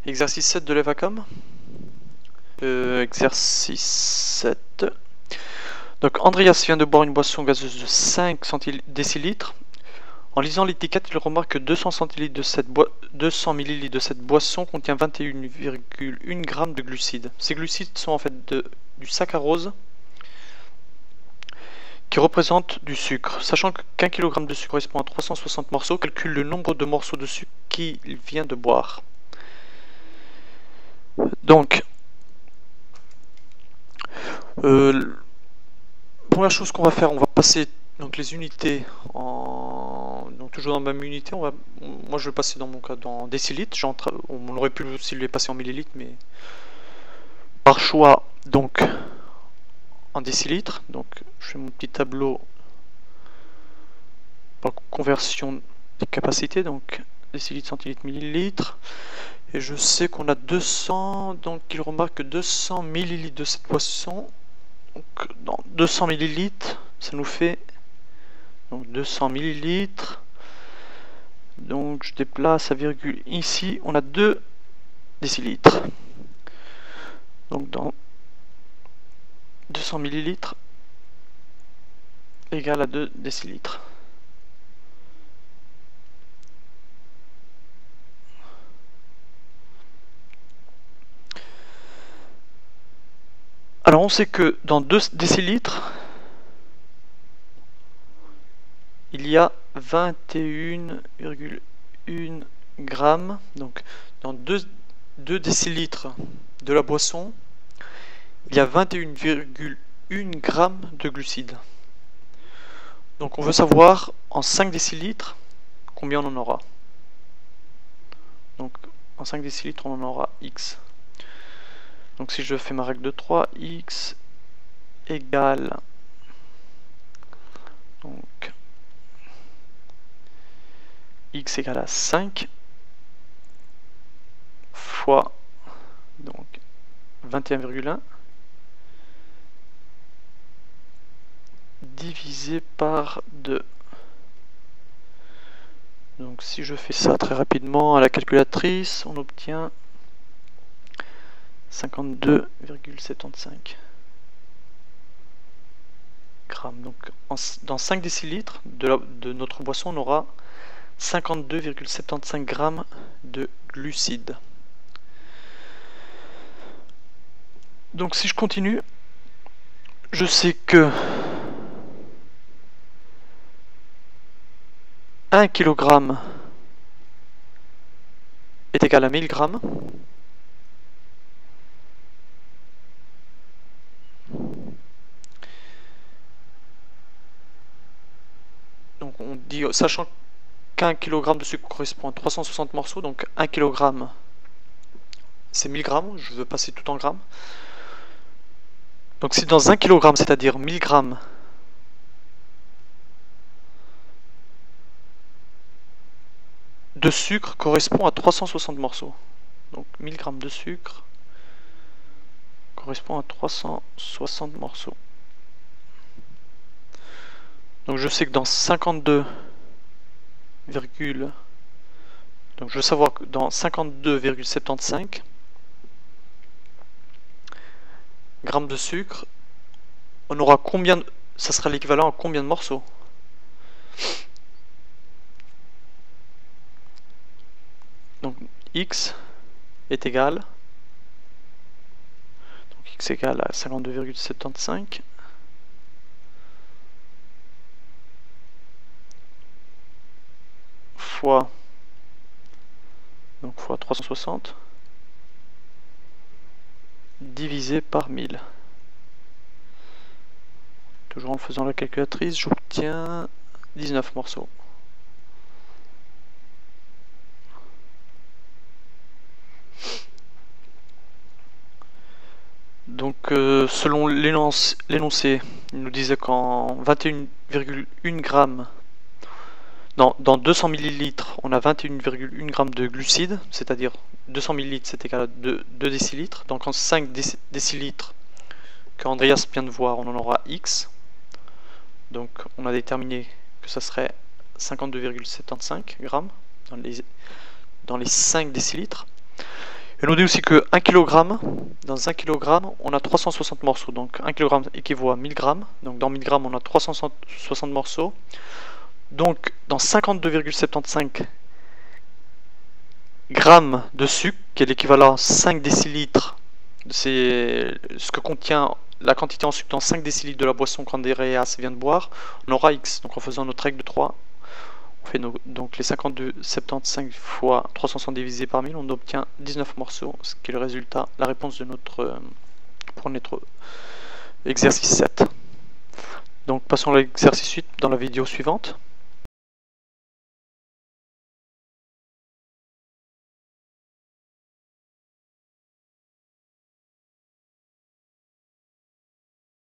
Exercice 7 de l'EVACOM. Exercice 7. Donc Andreas vient de boire une boisson gazeuse de 5 décilitres. En lisant l'étiquette, il remarque que 200 ml de cette boisson contient 21,1 g de glucides. Ces glucides sont en fait du saccharose qui représente du sucre. Sachant qu'un kg de sucre correspond à 360 morceaux, calcule le nombre de morceaux de sucre qu'il vient de boire. Donc, première chose qu'on va faire, on va passer donc les unités donc toujours dans la même unité. Moi je vais passer dans mon cas dans décilitres. On aurait pu aussi les passer en millilitres, mais par choix donc en décilitres. Donc je fais mon petit tableau pour conversion des capacités, donc décilitres, centilitres, millilitres. Et je sais qu'on a 200, donc il remarque 200 millilitres de cette boisson. Donc dans 200 millilitres, ça nous fait donc 200 millilitres. Donc je déplace à virgule ici, on a 2 décilitres. Donc dans 200 millilitres égale à 2 décilitres. Alors on sait que dans 2 décilitres, il y a 21,1 grammes. Donc dans 2 décilitres de la boisson, il y a 21,1 grammes de glucides. Donc on veut savoir en 5 décilitres combien on en aura. Donc en 5 décilitres on en aura X. Donc si je fais ma règle de 3, X égale donc X égale à 5 fois donc 21,1 divisé par 2. Donc si je fais ça très rapidement à la calculatrice, on obtient 52,75 grammes. Donc dans 5 décilitres de notre boisson, on aura 52,75 grammes de glucides. Donc si je continue, je sais que 1 kg est égal à 1000 grammes. Donc on dit, sachant qu'un kg de sucre correspond à 360 morceaux, donc 1 kg c'est 1000 grammes, je veux passer tout en grammes. Donc si dans 1 kg, c'est-à-dire 1000 grammes, de sucre correspond à 360 morceaux. Donc 1000 grammes de sucre correspond à 360 morceaux. Donc je sais que dans 52, donc je veux savoir que dans 52,75 grammes de sucre, on aura combien, ça sera l'équivalent à combien de morceaux? Donc X est égal, donc X égale à 52,75 fois 360 divisé par 1000. Toujours en faisant la calculatrice, j'obtiens 19 morceaux. Donc selon l'énoncé, il nous disait qu'en 21,1 grammes, dans 200 millilitres, on a 21,1 grammes de glucides, c'est-à-dire 200 millilitres c'est égal à 2 décilitres. Donc en 5 décilitres que Andreas vient de voir, on en aura X. Donc on a déterminé que ça serait 52,75 grammes dans les 5 décilitres. Et on nous dit aussi que 1 kg, dans 1 kg, on a 360 morceaux. Donc 1 kg équivaut à 1000 grammes. Donc dans 1000 grammes, on a 360 morceaux. Donc dans 52,75 grammes de sucre, qui est l'équivalent à 5 décilitres, c'est ce que contient la quantité en sucre dans 5 décilitres de la boisson qu'Andreas vient de boire, on aura X. Donc en faisant notre règle de 3, on fait donc les 52,75 fois 360 divisé par 1000, on obtient 19 morceaux, ce qui est le résultat, la réponse de pour notre exercice 7. Donc passons à l'exercice 8 dans la vidéo suivante.